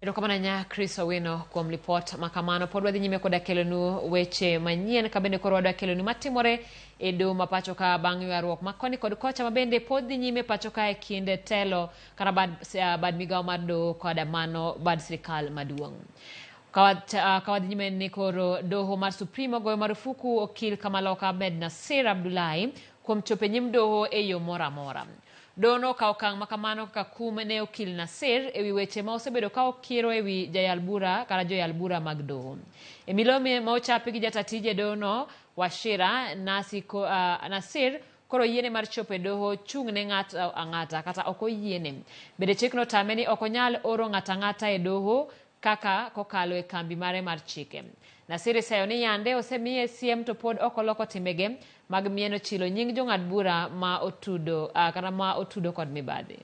Erokamano nya Chris Owino kuom lipot makamano. Pod wadhi nyime koda kelonu weche manyien ka bende koro wadwa kelonu matimore e doho ma pacho ka bang' ywaruok makoni kod kocha mabende pod dhi nyime pacho ka e kind telo kata bad migawo mar doho koda mano bad sirikal maduong'. Kawadhi nyime ni koro doho mar Supreme goyo marufuku okil kamaloka Ahmed Nassir Abdullahi kuom chopo e nyim doho e yo moro amora. Dono ka okang' makamano kaka kum ne okil Nassir ewi weche ma osebedo ka okiro ewi joyal bura kata joyal bura mag doho. E milome ma ochapi gi jatatije dono Washira Nassir koro yiene mar chopo e doho chung' ne ng'ato ang'ata kata ok oyiene. Bende chikno tame ni ok onyal oro ng'ato ang'ata e doho kaka kokalo e kambi mare mar chike. Nassir sayo ni yande osemiye siem to pod ok oloko timbege mag mieno chilo nying jong'ad bura ma otudo kod mibadhi.